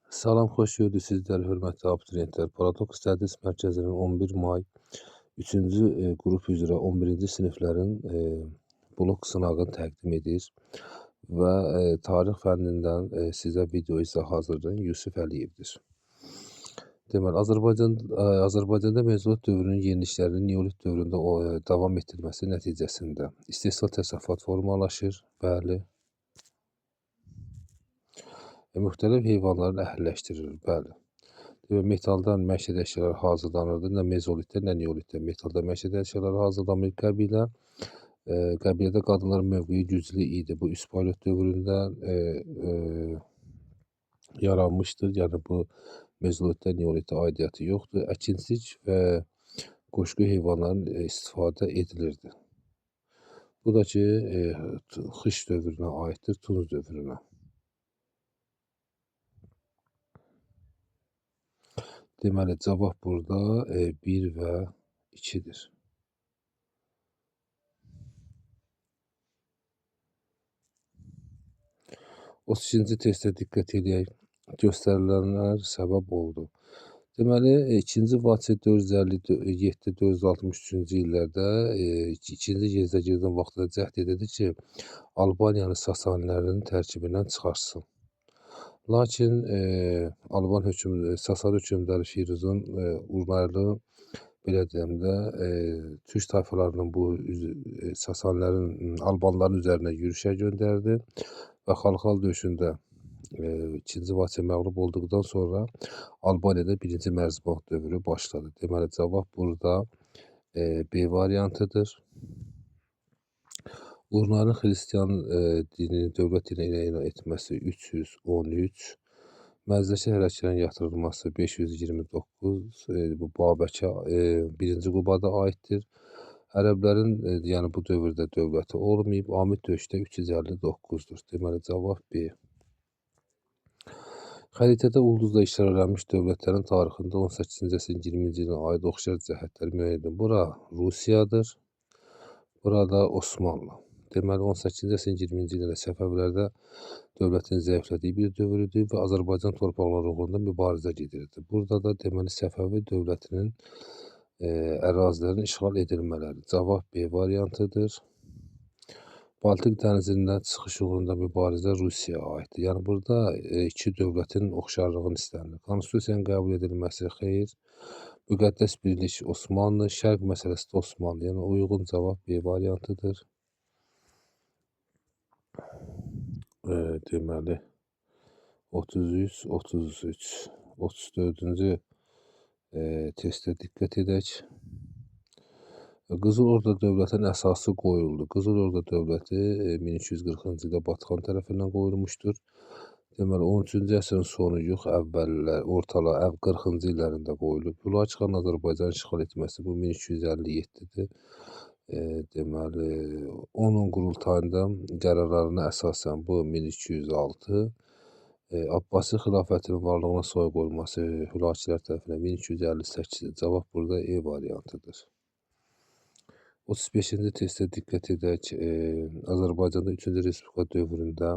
Salam, xoş gördük sizləri, hörmətli abituriyentlər. Paradoks Tədris Mərkəzinin 11 may 3-cü qrup üzrə 11-ci siniflərin blok sınağını təqdim edir və tarix fənnindən sizə video izah hazırlayan Yusif Əliyevdir. Deməli, Azərbaycanda mövcud dövrünün yeniliklərinin neolit dövründə davam etdirilməsi nəticəsində istehsal təsərrüfat formalaşır, bəli. Müxtəlif heyvanların əhəlləşdirilir, bəli. Metaldan məişət əşyaları hazırlanırdı, nə mezolitdə, nə neolitdə. Metalda məişət əşyaları hazırlanır qəbilə. Qəbilədə qadınların mövqeyi güclü idi. Bu üst paleolit dövründə yaranmışdır. Yəni bu mezolitdə, neolitdə aidiyyatı yoxdur. Əkinçilik və qoşqu heyvanların istifadə edilirdi. Bu da ki, xış dövrünə aiddir, Tunc dövrünə. Deməli, cavab burada 1 və 2-dir. O 2-ci testə diqqət edək. Göstərilənlər səbəb oldu. Deməli, 2-ci Vaçe 457-463-cü illərdə 2-ci Yezdəgirdin vaxtında cəhd edirdi ki, Albaniyanı Sasanilərin tərkibindən çıxarsın. Lakin Sasani hökmdarı Firuzun Urarlı, belə deyəm də, türk tayfalarının bu Sasanilərin, Albanların üzərinə yürüşə göndərdi və xalqal döyüşündə 2-ci Vaçe məğlub olduqdan sonra Albaniyada 1-ci Mərzban dövrü başladı. Deməli, cavab burada B variantıdır. Urarların xristian dinini dövlət dininə elan etməsi 313, Məzdəki hərəkələrin yatırılması 529, bu Babəkə 1-ci Qubada aiddir. Ərəblərin, yəni bu dövrdə dövləti olmayıb, Amid döyüşdə 359-dur. Deməli, cavab B. Xəritədə ulduzla işarələnmiş dövlətlərin tarixində 18-ci əsrin 20-ci ilin aid oxşar cəhətləri müəyyən edilir. Bura Rusiyadır, burada Osmanlı. Deməli, 18-ci əsrin 20-ci ildə Səfəvilərdə dövlətin zəiflədiyi bir dövrüdür və Azərbaycan torpaqları uğrunda mübarizə gedirdi. Burada da deməli Səfəvi dövlətinin ərazilərin işğal edilmələri. Cavab B variantıdır. Baltik dənizindən çıxış uğrunda mübarizə Rusiyaya aiddir. Yəni burada iki dövlətin oxşarlığını istənir. Konstitusiyanın qəbul edilməsi xeyr. Müqəddəs birlik Osmanlı, şərq məsələsi də Osmanlı. Yəni uyğun cavab B variantıdır. Deməli 33, 33, 34-cü testə diqqət edək. Qızıl Orda dövlətinin əsası qoyuldu. Qızıl Orda dövləti 1240-cı ildə Batxan tərəfindən qoyulmuşdur. Deməli 13-cü əsrin sonu yox, əvvəllər, ortalar 40-cı illərində qoyulub. Hülakü xanın Azərbaycanı işğal etməsi bu 1257-dir. Deməli, onun qurultayında qərarlarına əsasən bu 1206, Abbasi xilafətinin varlığına soy qoyulması Hülakülər tərəfindən 1258-dir. Cavab burada E variantıdır. 35-ci testə diqqət edək. Azərbaycanda 3-cü Respublika dövründə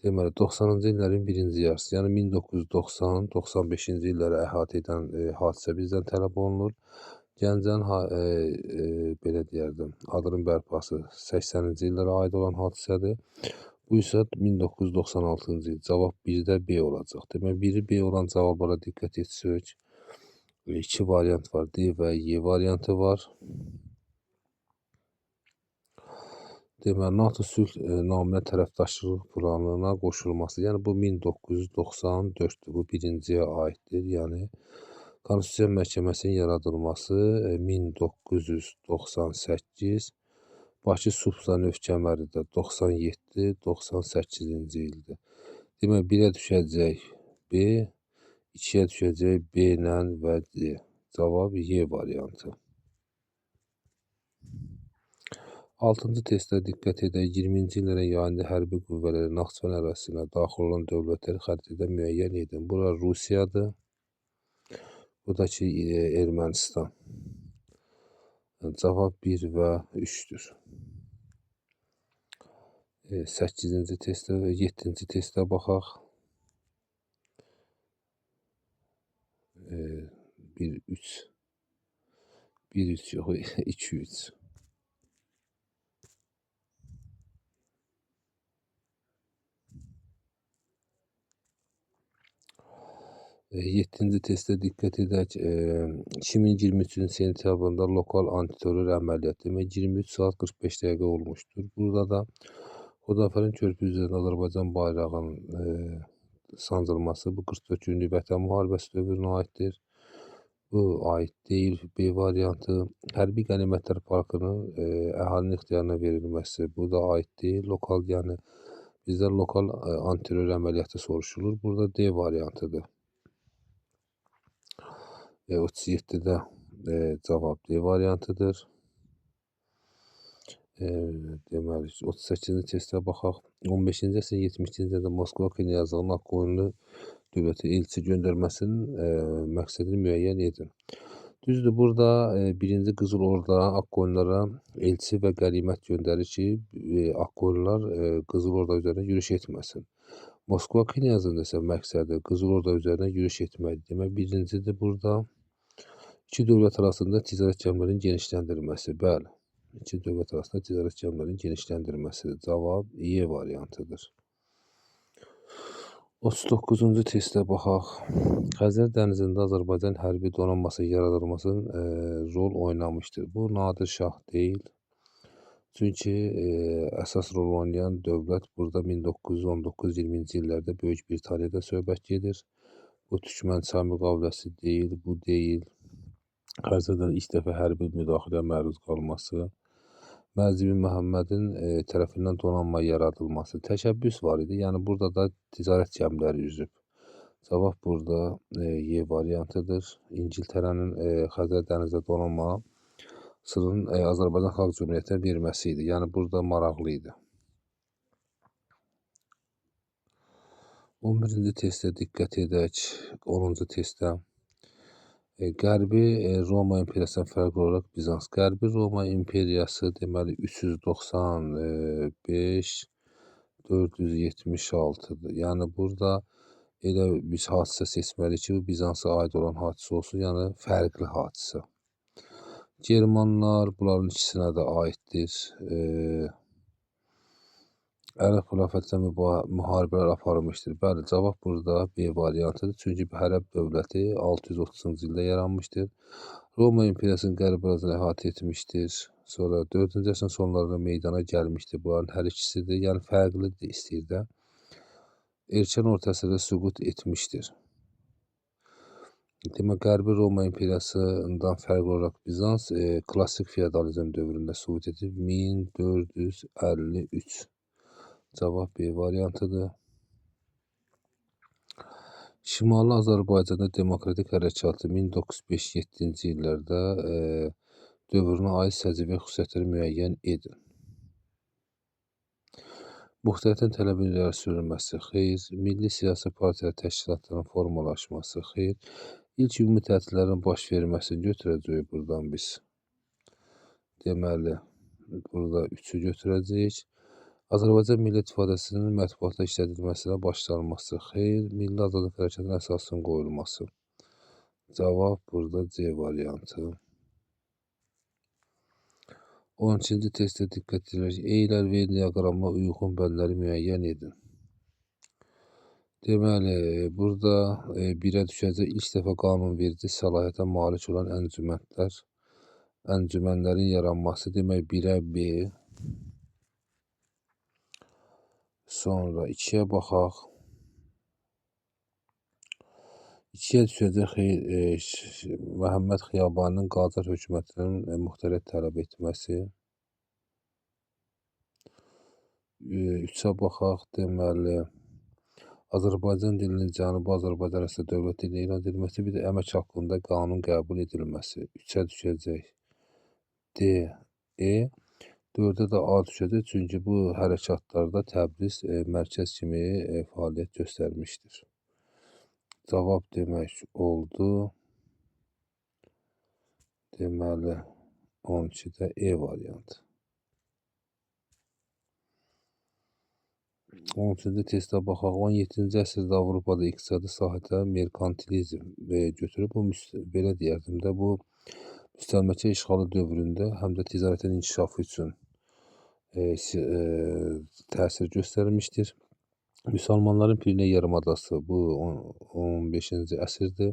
deməli 90-cı illərin birinci yarısı, yəni 1990-95-ci illəri əhatə edən hadisə bizdən tələb olunur. Gəncənin belə deyərdim, adının bərpası 80-ci illərə aid olan hadisədir. Bu isə 1996-cı il. Cavab 1-də B olacaq. Demək, biri B olan cavablara diqqət etsək. 2 variant var. D və Y variantı var. Deməli, NATO sülh naminə tərəfdaşlıq planına qoşulması. Yəni bu 1994-dür. Bu birinciyə aiddir. Yəni Konstitusiya Məhkəməsinin yaradılması 1998, Bakı Substanov kəməri də 97-98-ci ildir. Demək, 1-ə düşəcək B, 2-yə düşəcək B ilə və D. Cavab Y variantı. 6-cı testə diqqət edək. 20-ci illərin yayında hərbi qüvvələri Naxçıvan ərazisinə daxil olan dövlətləri xəritədə müəyyən edin. Bura Rusiyadır. Bu da ki, Ermənistan. Cavab 1 və 3-dür. 8-ci testə və 7-ci testə baxaq. 1-3. 1-3 yox, 2-3. 7-ci testə diqqət edək. 2023-cü sentyabrında lokal antiterror əməliyyatı demək 23 saat 45 dəqiqə olmuşdur. Burada da Xudafərin körpüsü üzərində Azərbaycan bayrağının sancılması bu 44 günlük Vətən müharibəsi dövrünə aiddir. Bu aid deyil. B variantı hərbi qənimətlər parkının əhalinin ixtiyarına verilməsi. Bu da aid deyil. Lokal, yəni bizdən lokal antiterror əməliyyatı soruşulur. Burada D variantıdır. 37-də cavab D variantıdır. Deməli, 38-ci testə baxaq. 15-ci əsrin 70-ci ildə Moskva knyazlığının Ağqoyunlu dövlətə elçi göndərməsinin məqsədini müəyyən edin. Düzdür, burada birinci Qızıl Orda Ağqoyunlara elçi və qənimət göndərir ki, Ağqoyunlar Qızıl Orda üzərinə yürüş etməsin. Moskva knyazının isə məqsədi Qızıl Orda üzərinə yürüş etməkdir. Demək, birincidir burada iki dövlət arasında ticarət gəmilərinin genişləndirilməsi. Bəli, iki dövlət arasında ticarət gəmilərinin genişləndirilməsidir. Cavab E variantıdır. 39-cu testə baxaq. Xəzər dənizində Azərbaycan hərbi donanması yaradılmasının rol oynamışdır. Bu Nadir Şah deyil. Çünki əsas rol oynayan dövlət burada 1919-20-ci illərdə Böyük Britaniyada söhbət gedir. Bu Türkmənçay müqaviləsi deyil, bu deyil. Xəzərdən ilk dəfə hərbi müdaxiləyə məruz qalması. Məzid Məhəmmədin tərəfindən donanma yaradılması. Təşəbbüs var idi. Yəni burada da ticarət gəmiləri üzüb. Cavab burada Y variantıdır. İngiltərənin Xəzər dənizdə donanmasının Azərbaycan Xalq Cümhuriyyətinə verməsi idi. Yəni burada maraqlı idi. 11-ci testə diqqət edək. 10-cu testə. Qərbi Roma imperiyasından fərqli olaraq Bizans. Qərbi Roma imperiyası deməli 395-476-dır. Yəni burada elə bir hadisə seçməliyik ki, bu Bizansa aid olan hadisə olsun, yəni fərqli hadisə. Germanlar bunların ikisinə də aiddir. Ərəb xilafətlə müharibələr aparılmışdır. Bəli, cavab burada B variantıdır. Çünki Ərəb dövləti 630-cu ildə yaranmışdır. Roma imperiyasının qərb ərazini əhatə etmişdir. Sonra 4-cü əsrin sonlarında meydana gəlmişdir. Bunların hər ikisidir. Yəni fərqlidir istəyir də. Erkən orta əsrdə süqut etmişdir. Demək, Qərbi Roma imperiyasından fərqli olaraq Bizans klassik feodalizm dövründə süqut edib 1453. Cavab B variantıdır. Şimali Azərbaycanda demokratik hərəkatı 1905-7-ci illərdə dövrünə aid səciyyəvi xüsusiyyətləri müəyyən edin. Muxtariyyətin tələb irəli sürülməsi, xeyr. Milli siyasi partiya təşkilatlarının formalaşması, xeyr. İlk ümumi tətillərin baş verməsini götürəcəyik buradan biz. Deməli, burada 3-ü götürəcəyik. Azərbaycan Milli İttifaqəsinin mətbuatda işlədilməsinə başlanması, xeyr. Milli Azadlıq Hərəkatının əsasının qoyulması. Cavab burada C variantı. 12-ci testə diqqət edirik. Eylər və diaqramla uyğun bənləri müəyyən edin. Deməli, burada 1-ə düşəcək ilk dəfə qanunverici səlahiyyətə malik olan əncümənlərin yaranması. Demək, 1-ə B. Sonra 2-yə baxaq. 2-yə düşəcək Məhəmməd Xiyabaninin Qacar hökumətinin muxtariyyət tələb etməsi. 3-ə baxaq. Deməli, Azərbaycan dilinin Cənubi Azərbaycan arasında dövlət dilini elan edilməsi, bir də əmək haqqında qanun qəbul edilməsi. 3-ə düşəcək D, E. 4-ə də A düşəcək, çünki bu hərəkatlarda Təbriz mərkəz kimi fəaliyyət göstərmişdir. Cavab demək oldu. Deməli, 12-də E variantı. 13-cü testə baxaq. 17-ci əsrdə Avropada iqtisadi sahədə merkantilizm götürüb, bu belə deyərdim də, bu müstəmləkə işğalı dövründə həm də ticarətin inkişafı üçün təsir göstərmişdir. Müsəlmanların Piriney yarımadası bu 15-ci əsrdir.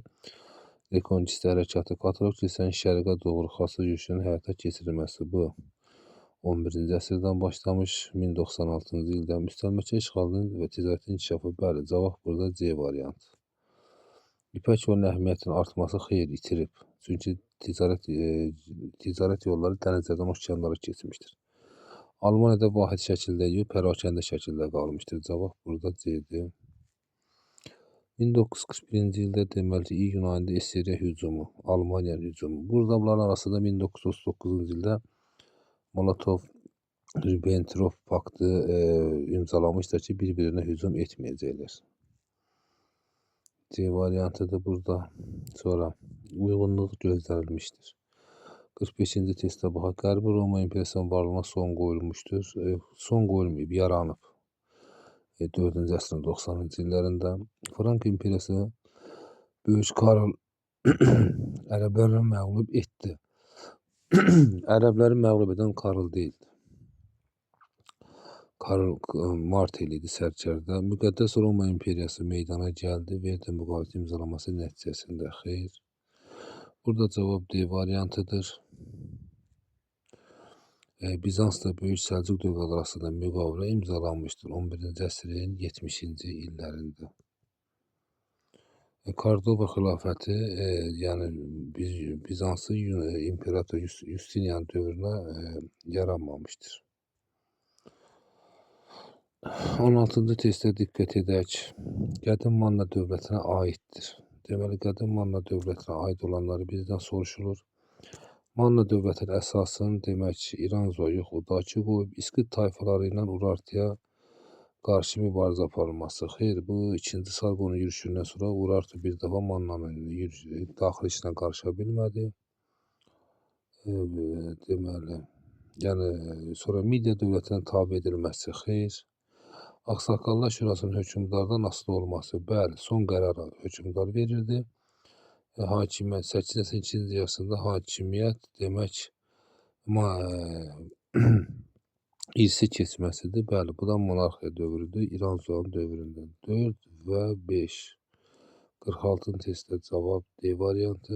Rekonquista hərəkatı, Katolik kilsənin şərqə doğru xassız yürüşünün həyata keçirilməsi bu 11-ci əsrdən başlamış. 1096-cı ildə müstəmləkə işğalının və ticarətin inkişafı, bəli, cavab burada C variantı. İpək yolunun əhəmiyyətinin artması xeyr, itirib. Çünki ticarət yolları dənizlərdən okeanlara keçmişdir. Almaniyada vahid şəkildə yox, pərakəndə şəkildə qalmışdır. Cavab burada C-dir. 1941-ci ildə deməli iyun ayında SSRİ hücumu, Almaniyanın hücumu. Burada bunların arasında 1939-cu ildə Molotov-Ribbentrop paktı imzalamışdır ki, bir-birinə hücum etməyəcəklər. C variantıdır burada. Sonra uyğunluq gözlənilmişdir. 45-ci testə baxaq. Qərbi Roma İmperiyasının varlığına son qoyulmuşdur. Son qoyulmayıb, yaranıb. 4-cü əsrin 90-cı illərində Frank İmperiyası Böyük Karol ərəbləri məğlub etdi. Ərəbləri məğlub edən Karol deyildi. Karol Martel idi sərkərdə. Müqəddəs Roma İmperiyası meydana gəldi, verdi müqavimət imzalaması nəticəsində. Xeyr. Burada cavab D variantıdır. Bizansla Böyük Səlcuq dövlələri arasında müqavilə imzalanmışdır 11-ci əsrin 70-ci illərində. Kordova xilafəti, yəni Bizanslı imperator Justinian dövrünə yaranmamışdır. 16-cı testə diqqət edək. Qədim Manna dövlətinə aiddir. Deməli, Qədim Manna dövlətinə aid olanları bizdən soruşulur. Manna dövlətinin əsasını demək İranzo yox, Udaki qoyub, İskit tayfaları ilə Urartuya qarşı mübarizə aparılması. Xeyr, bu 2-ci Sarqonun yürüşündən sonra Urartu bir dəfə Mannanın daxili işinə qarışa bilmədi. Deməli, yəni sonra Midiya dövlətinə tabe edilməsi. Xeyr. Ağsaqqallar Şurasının hökmdardan asılı olması. Bəli, son qərara hökmdar verirdi. Hakimiyyət 8-ci əsrin ikinci yarısında hakimiyyət demək irsi keçməsidir. Bəli, bu da monarxiya dövrüdür. İranzoğan dövründə 4 və 5. 46-cı testdə cavab D variantı.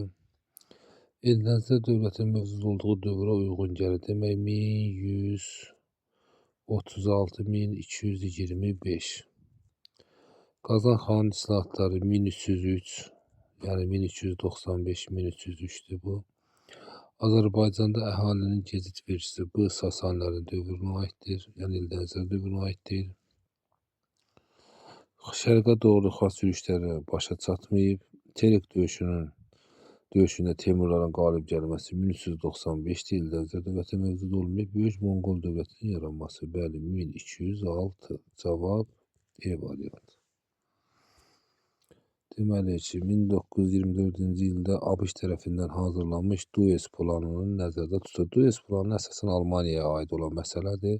Eldənizdə dövlətin mövcud olduğu dövrə uyğun gəlir. Demək 1136-1225. Qazan xanın islahatları 1303, yəni 1295-1303'dür bu. Azərbaycanda əhalinin gecid vergisi bu Sasanilərin dövrünə aiddir, yəni Eldənizlər dövrünə aid deyil. Şərqə doğru xas yürüşləri başa çatmayıb. Terek döyüşündə Teymurların qalib gəlməsi 1395 Eldənizlər dövləti mövcud olmayıb. Böyük Monqol dövlətinin yaranması, bəli, 1206. Cavab E variantı. Deməli ki, 1924-cü ildə ABŞ tərəfindən hazırlanmış Dues planının nəzərdə tutulur. Dues planının əsasən Almaniyaya aid olan məsələdir.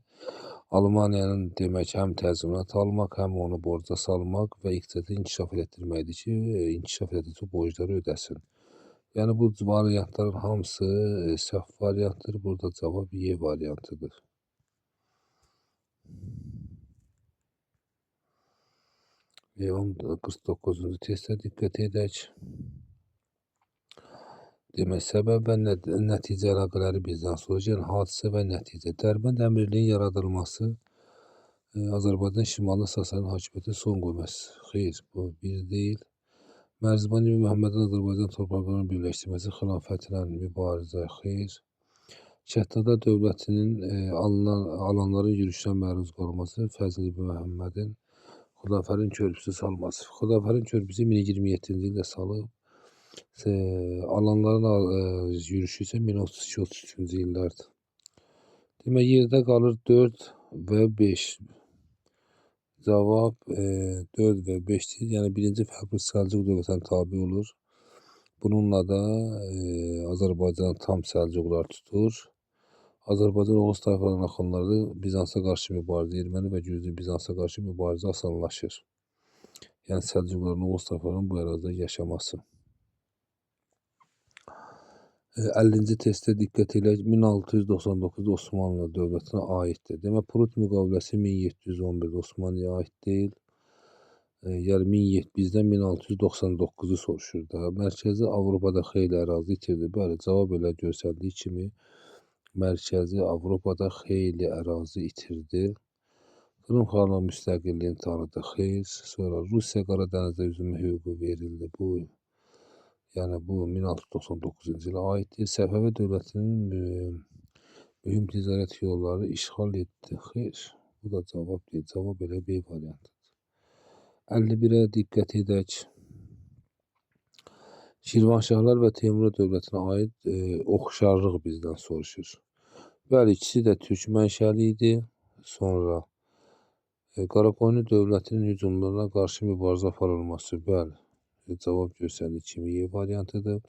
Almaniyanın demək həm təzminat almaq, həm onu borca salmaq və iqtisadi inkişaf etdirməkdir ki, inkişaf edici borcları ödəsin. Yəni bu variantların hamısı səhv variantdır. Burada cavab Y variantıdır. Və 49-cu testə diqqət edək. Demək, səbəb və nəticə əlaqələri bizdən soruşur. Yəni, hadisə və nəticə. Dərbənd əmirliyinin yaradılması Azərbaycan şimalında Sasani hakimiyyətin son qoyması. Xeyr, bu bir deyil. Mərzban ibn Məhəmmədin Azərbaycan torpaqlarını birləşdirməsi xilafətlə mübarizə. Xeyr. Şəddada dövlətinin alanların yürüşünə məruz qalması Fəzl ibn Məhəmmədin Xudafərin körpüsü salması. Xudafərin körpüsü 1027-ci ildə salıb. Alanların yürüşü isə 1032-33-cü illərdir. Demək, yerdə qalır 4 və 5. Cavab 4 və 5-dir. Yəni, birinci fəxri Səlcuq dövlətinə tabi olur. Bununla da Azərbaycan tam Səlcuqlar tutur. Azərbaycan Oğuz tayfalarının axınları Bizansa qarşı mübarizə, erməni və gürcü Bizansa qarşı mübarizə asanlaşır. Yəni Səlcuqların Oğuz tayfalarının bu ərazidə yaşaması. 50-ci testdə diqqət edək, 1699-da Osmanlı dövlətinə aiddir. Demək, Prut müqaviləsi 1711-də Osmanlıya aid deyil. Yəni bizdən 1699-u soruşur da. Mərkəzi Avropada xeyli ərazi itirdi. Bəli, cavab elə göstərdiyi kimi Mərkəzi Avropada xeyli ərazi itirdi. Krım xanlığı müstəqilliyini tanıdı, xeyr. Sonra Rusiya Qaradənizdə üzmə hüququ verildi. Bu 1699-cu ilə aiddir. Səfəvi dövlətinin mühüm ticarət yolları işğal etdi, xeyr. Bu da cavab deyil, cavab elə B variantıdır. 51-ə diqqət edək. Şirvanşahlar və Teymuri dövlətinə aid oxşarlıq bizdən soruşur. Bəli, ikisi də türk mənşəli idi. Sonra Qaraqoyunlu dövlətinin hücumlarına qarşı mübarizə aparılması. Bəli, cavab göstərdiyi kimi Y variantıdır.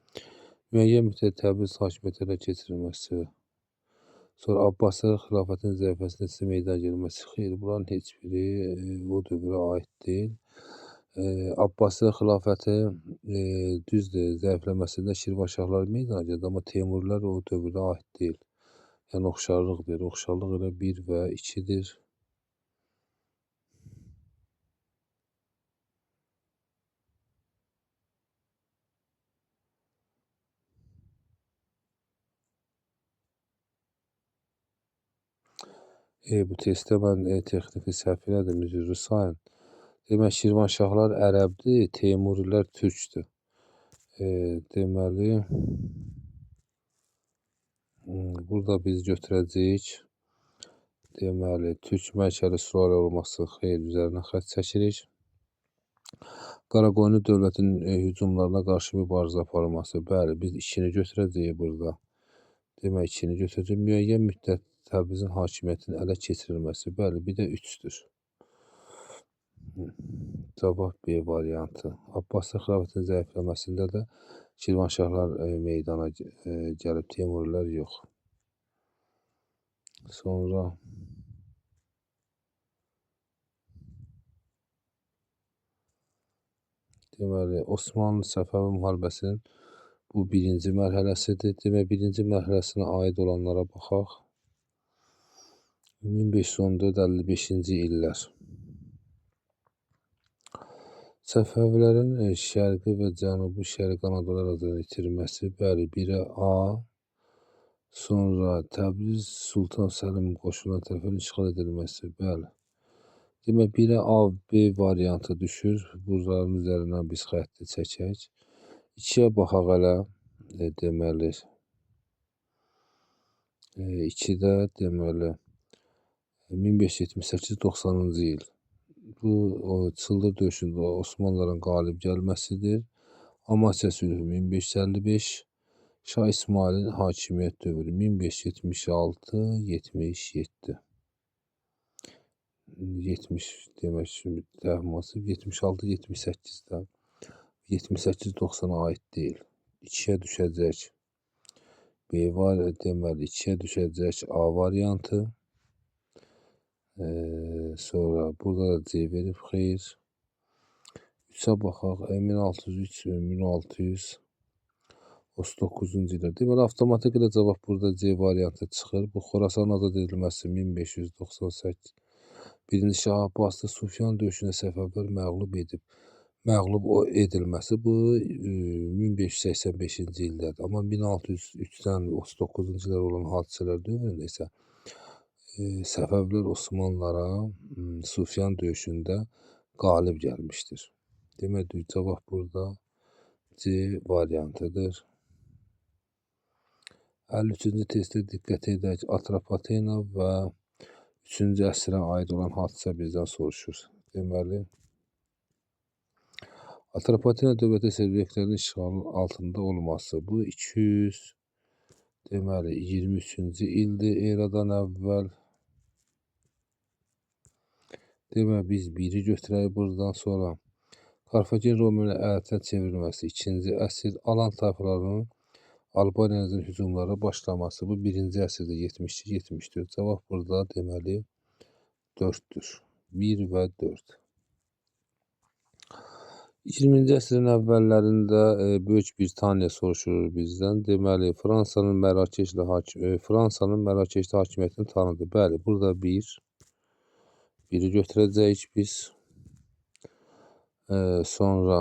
Müəyyən müddət Təbriz hakimiyyəti ələ keçirilməsi. Sonra Abbasilər xilafətinin zəifləsinə isə meydana gəlməsi. Xeyr, bunların heç biri o dövrə aid deyil. Abbasilər xilafəti düzdür, zəifləməsində Şirvanşahlar meydana gəldi, amma Teymurilər o dövrə aid deyil. Yəni oxşarlıqdır. Oxşarlıq elə 1 və 2-dir. Bu testdə mən texniki səhv elədim, üzrlü sayın. Demək, Şirvanşahlar ərəbdir, Teymurilər türkdür. Deməli, burada biz götürəcəyik. Deməli, türk mənşəli sülalə olması xeyr, üzərinə xətt çəkirik. Qaraqoyunlu dövlətinin hücumlarına qarşı mübarizə aparılması. Bəli, biz 2-ni götürəcəyik burada. Demək, 2-ni götürəcəyik. Müəyyən müddət Təbrizin hakimiyyətinin ələ keçirilməsi. Bəli, bir də 3-dür. Cavab B variantı. Abbasilər xilafətinin zəifləməsində də Şirvanşahlar meydana gəlib, Teymurilər yox. Sonra deməli, Osmanlı Səfəvi müharibəsinin bu 1-ci mərhələsidir. Demək, 1-ci mərhələsinə aid olanlara baxaq. 1514-55-ci illər. Səfəvilərin şərqi və cənubi şərqi Anadolu ərazilərini itirməsi. Bəli, 1-ə A. Sonra Təbriz Sultan Səlim qoşunları tərəfindən işğal edilməsi. Bəli. Demək, 1-ə A, B variantı düşür. Buraların üzərindən biz xətti çəkək. 2-yə baxaq elə. Deməli, 2-də deməli 1578-90-cı il. Bu Çıldır döyüşündə Osmanlıların qalib gəlməsidir. Amasya sülhü 1555, Şah İsmailin hakimiyyət dövrü 1576-77. 70 demək şimdi təhmasıb 76-78-də 78-90-a aid deyil. 2-yə düşəcək. B var, deməli 2-yə düşəcək A variantı. Sonra burada da C verib, xeyr. 3-ə baxaq, 1603-1639-cu illər. Deməli, avtomatik ilə cavab burada C variantı çıxır. Bu Xorasan azad edilməsi 1598. 1-ci Şah Abbaslı Sufyan döyüşündə Səfəvilər məğlub edilməsi bu 1585-ci ildədir. Amma 1603-dən 39-cu illər olan hadisələr dövründə isə Səfəvilər Osmanlılara Sufyan döyüşündə qalib gəlmişdir. Demək, cavab burada C variantıdır. 53-cü testdə diqqət edək. Atropatena və 3-cü əsrə aid olan hadisə bizdən soruşur. Deməli, Atropatena dövləti Selevklərin işğalının altında olması. Bu 223-cü ildir eradan əvvəl. Demək, biz 1-i götürək buradan sonra. Karfagen Romenə əlçə çevrilməsi 2-ci əsr. Alan tayfalarının Albaniyanın hücumlara başlaması bu 1-ci əsrdə 72-74. Cavab burada deməli 4-dür. 1 və 4. 20-ci əsrin əvvəllərində Böyük Britaniya soruşur bizdən. Deməli Fransanın Mərakeşdə hakimiyyətini tanıdı. Bəli, burada 1-i götürəcəyik biz. Sonra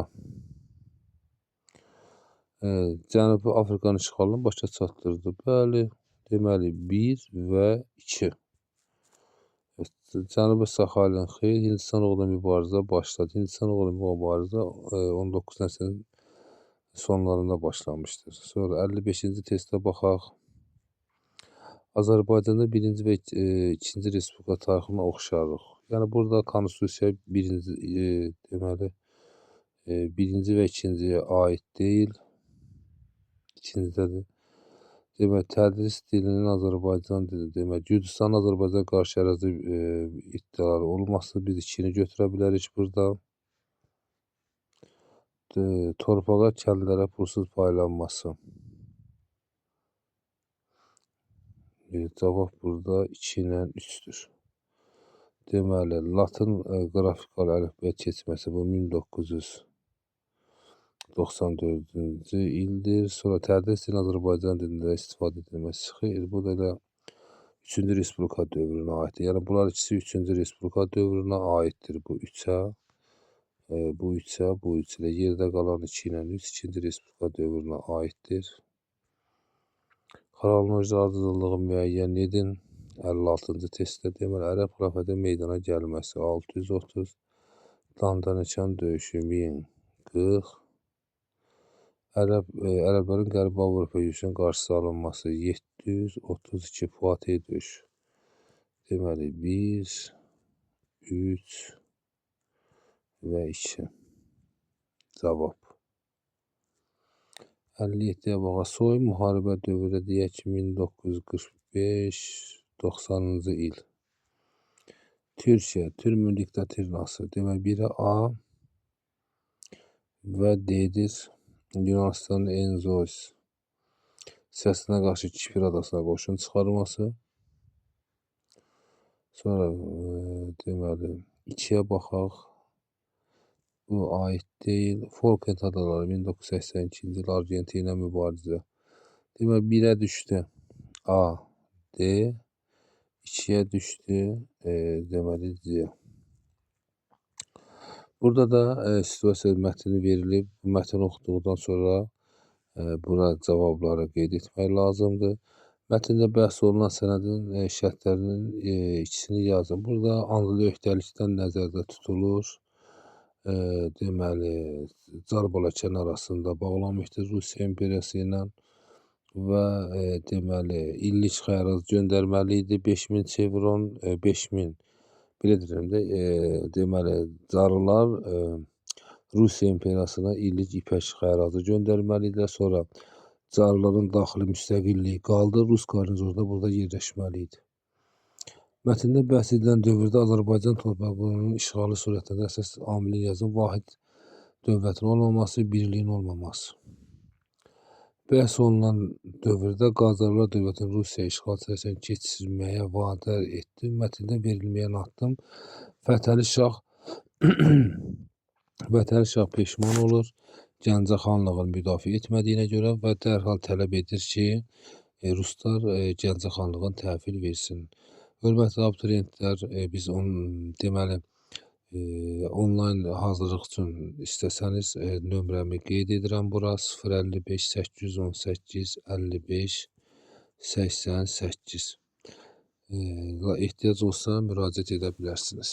Cənubi Afrikanın işğalını başa çatdırdı. Bəli, deməli 1 və 2. Cənubi Sahalin xeyr, Hindistan uğrunda mübarizə başladı. Hindistan uğrunda mübarizə 19-cu əsrin sonlarında başlamışdır. Sonra 55-ci testə baxaq. Azərbaycanda 1-ci və 2-ci Respublika tarixinə oxşarlıq. Yəni burada konstitusiya deməli 1-ci və 2-ciyə aid deyil. 2-cidədir. Demək, tədris dilinin Azərbaycan dili demək, Gürcüstanın Azərbaycan qarşı ərazi iddiaları olması, biz 2-ni götürə bilərik burada. Torpağa, kəndlərə pulsuz paylanması. Cavab burada 2 ilə 3-dür. Deməli, Latın qrafikalı əlifbəyə keçməsi bu 1994-cü ildir. Sonra tədris dilinin Azərbaycan dilində istifadə edilməsi xeyr, bu da elə 3-cü Respublika dövrünə aiddir. Yəni bunlar ikisi 3-cü Respublika dövrünə aiddir. Bu 3-ə, bu 3-ə, bu 3 ilə yerdə qalan 2 ilə 3 2-ci Respublika dövrünə aiddir. Xronoloji ardıcıllığı müəyyən edin. 56-cı testdə deməli ərəb xilafəti meydana gəlməsi 630, Dandanıkan döyüşü 1040, ərəblərin Qərbi Avropa yürüşünün qarşısı alınması 732, Fatih döyüşü. Deməli 1, 3 və 2. Cavab. 57-yə baxa. Soyun müharibə dövrü deyək ki 1945-90-cı il. Türkiyə, Türkmen diktaturnası. Demək, biri A və D-dir. Yunanistanın Enzos səsinə qarşı Kipr adasına qoşun çıxarması. Sonra deməli 2-yə baxaq. Bu aid deyil. Falkland adaları 1982-ci il Argentina mübarizə. Demək 1-ə düşdü A, D, 2-yə düşdü deməli C. Burada da situasiya mətni verilib. Bu mətni oxuduqdan sonra bura cavabları qeyd etmək lazımdır. Mətndə bəhs olunan sənədin şərtlərinin ikisini yazın. Burada anlı öhdəlikdən nəzərdə tutulur. Deməli, Çar Balakən arasında bağlanmışdır Rusiya imperiyası ilə və deməli, illik xərac göndərməli idi 5000 çevron, 5000 belə deyirəm də, deməli, Çarlar Rusiya imperiyasına illik ipək xəracı göndərməli idilər. Sonra Çarların daxili müstəqilliyi qaldı, Rus qarnizorda burada yerləşməli idi. Mətndə bəhs edilən dövrdə Azərbaycan torpaqlarının işğalı surətində əsas amilin yazın vahid dövlətin olmaması, birliyin olmaması. Bəhs olunan dövrdə Qacarlar dövlətinin Rusiya işğal sərsən keçirməyə vadar etdi. Mətndə verilməyən addım Fətəli Şah peşman olur. Gəncə xanlığını müdafiə etmədiyinə görə və dərhal tələb edir ki, Ruslar Gəncə xanlığını təhvil versin. Hörmətli abituriyentlər, biz deməli onlayn hazırlıq üçün istəsəniz nömrəmi qeyd edirəm bura 055 818 55 88. Ehtiyac olsa müraciət edə bilərsiniz.